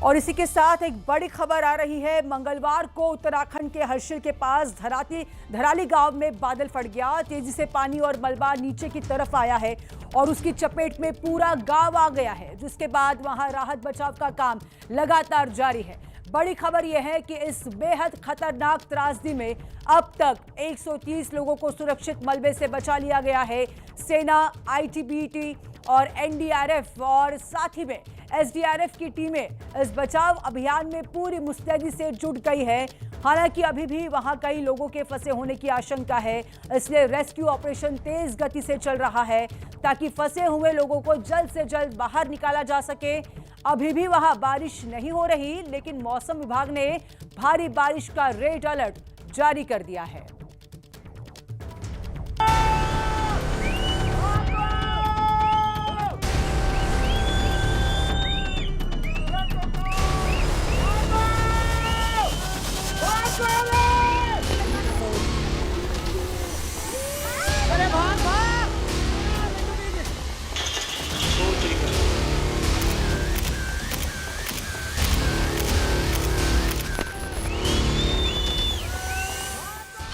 और इसी के साथ एक बड़ी खबर आ रही है। मंगलवार को उत्तराखंड के हर्षिल के पास धराली गांव में बादल फट गया। तेजी से पानी और मलबा नीचे की तरफ आया है और उसकी चपेट में पूरा गांव आ गया है, जिसके बाद वहां राहत बचाव का काम लगातार जारी है। बड़ी खबर यह है कि इस बेहद खतरनाक त्रासदी में अब तक 130 लोगों को सुरक्षित मलबे से बचा लिया गया है। सेना, आईटीबीपी और एनडीआरएफ और साथ ही में एसडीआरएफ की टीमें इस बचाव अभियान में पूरी मुस्तैदी से जुट गई है। हालांकि अभी भी वहां कई लोगों के फंसे होने की आशंका है, इसलिए रेस्क्यू ऑपरेशन तेज गति से चल रहा है ताकि फंसे हुए लोगों को जल्द से जल्द बाहर निकाला जा सके। अभी भी वहां बारिश नहीं हो रही, लेकिन मौसम विभाग ने भारी बारिश का रेड अलर्ट जारी कर दिया है।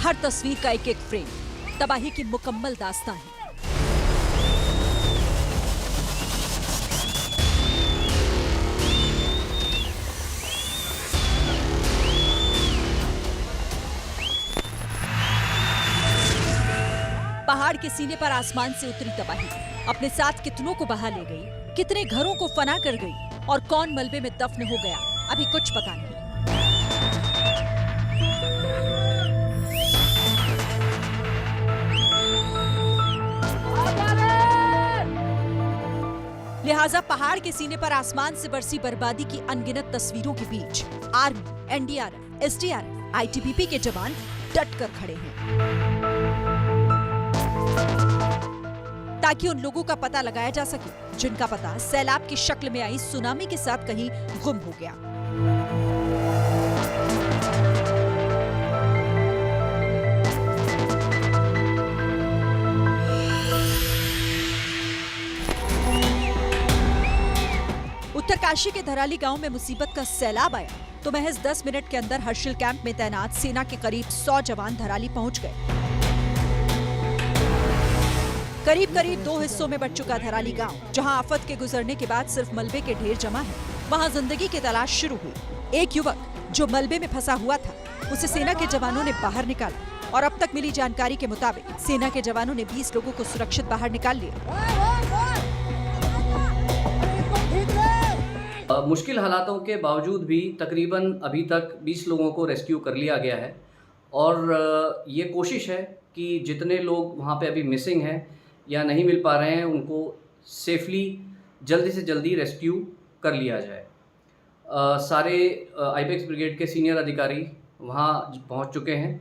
हर तस्वीर का एक एक फ्रेम तबाही की मुकम्मल दास्तान है। पहाड़ के सीने पर आसमान से उतरी तबाही अपने साथ कितनों को बहा ले गई, कितने घरों को फना कर गई और कौन मलबे में दफन हो गया, अभी कुछ पता नहीं। लिहाजा पहाड़ के सीने पर आसमान से बरसी बर्बादी की अनगिनत तस्वीरों के बीच आर्मी, एनडीआरएफ, एसडीआरएफ, आईटीबीपी के जवान डट कर खड़े हैं ताकि उन लोगों का पता लगाया जा सके जिनका पता सैलाब की शक्ल में आई सुनामी के साथ कहीं गुम हो गया। उत्तरकाशी के धराली गांव में मुसीबत का सैलाब आया तो महज 10 मिनट के अंदर हर्षिल कैंप में तैनात सेना के करीब 100 जवान धराली पहुंच गए। करीब 2 हिस्सों में बंट चुका धराली गांव, जहां आफत के गुजरने के बाद सिर्फ मलबे के ढेर जमा है, वहां जिंदगी की तलाश शुरू हुई। एक युवक जो मलबे में फंसा हुआ था, उसे सेना के जवानों ने बाहर निकाला और अब तक मिली जानकारी के मुताबिक सेना के जवानों ने 20 लोगों को सुरक्षित बाहर निकाल लिया। मुश्किल हालातों के बावजूद भी तकरीबन अभी तक 20 लोगों को रेस्क्यू कर लिया गया है और ये कोशिश है कि जितने लोग वहाँ पे अभी मिसिंग हैं या नहीं मिल पा रहे हैं उनको सेफली जल्दी से जल्दी रेस्क्यू कर लिया जाए। सारे आईपेक्स ब्रिगेड के सीनियर अधिकारी वहाँ पहुँच चुके हैं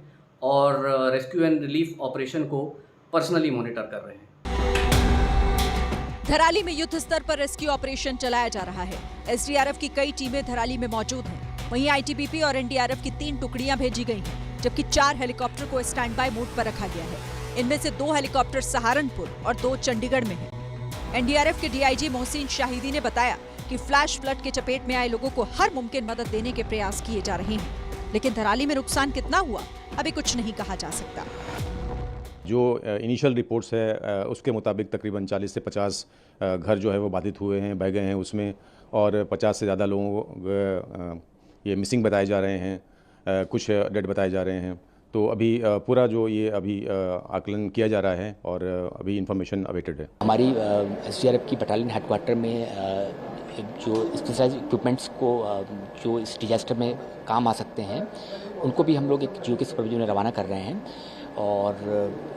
और रेस्क्यू एंड रिलीफ ऑपरेशन को पर्सनली मॉनिटर कर रहे हैं। धराली में युद्ध स्तर पर रेस्क्यू ऑपरेशन चलाया जा रहा है। एसडीआरएफ की कई टीमें धराली में मौजूद हैं। वहीं आईटीबीपी और एनडीआरएफ की 3 टुकड़ियां भेजी गई हैं, जबकि 4 हेलीकॉप्टर को स्टैंड बाय मोड पर रखा गया है। इनमें से 2 हेलीकॉप्टर सहारनपुर और 2 चंडीगढ़ में हैं। एनडीआरएफ के डीआईजी मोहसिन शाहिदी ने बताया कि फ्लैश फ्लड के चपेट में आए लोगों को हर मुमकिन मदद देने के प्रयास किए जा रहे हैं, लेकिन धराली में नुकसान कितना हुआ अभी कुछ नहीं कहा जा सकता। जो इनिशियल रिपोर्ट्स है उसके मुताबिक तकरीबन 40 से 50 घर जो है वो बाधित हुए हैं, बह गए हैं उसमें, और 50 से ज़्यादा लोगों को ये मिसिंग बताए जा रहे हैं, कुछ डेड बताए जा रहे हैं। तो अभी पूरा जो ये अभी आकलन किया जा रहा है और अभी इंफॉर्मेशन अवेटेड है। हमारी एसडीआरएफ की बटालियन हेडक्वार्टर में जो स्पेशलाइज्ड इक्विपमेंट्स को जो इस डिजास्टर में काम आ सकते हैं उनको भी हम लोग एक जियो के सुपरविजन में रवाना कर रहे हैं। और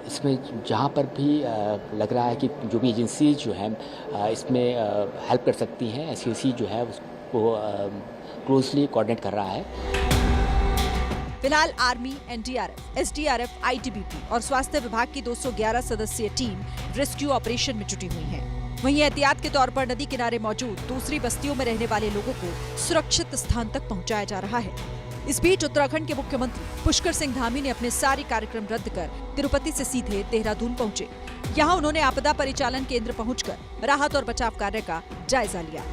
इसमें जहाँ पर भी लग रहा है कि जो भी एजेंसी जो है इसमें हेल्प कर सकती हैं, एससीओसी जो है उसको क्लोजली कोऑर्डिनेट कर रहा है। फिलहाल आर्मी, एनडीआरएफ, एसडीआरएफ, आईटीबीपी और स्वास्थ्य विभाग की 211 सदस्यीय टीम रेस्क्यू ऑपरेशन में जुटी हुई है। वहीं एहतियात के तौर पर नदी किनारे मौजूद दूसरी बस्तियों में रहने वाले लोगों को सुरक्षित स्थान तक पहुंचाया जा रहा है। इस बीच उत्तराखंड के मुख्यमंत्री पुष्कर सिंह धामी ने अपने सारे कार्यक्रम रद्द कर तिरुपति से सीधे देहरादून पहुंचे। यहां उन्होंने आपदा परिचालन केंद्र पहुंचकर राहत और बचाव कार्य का जायजा लिया।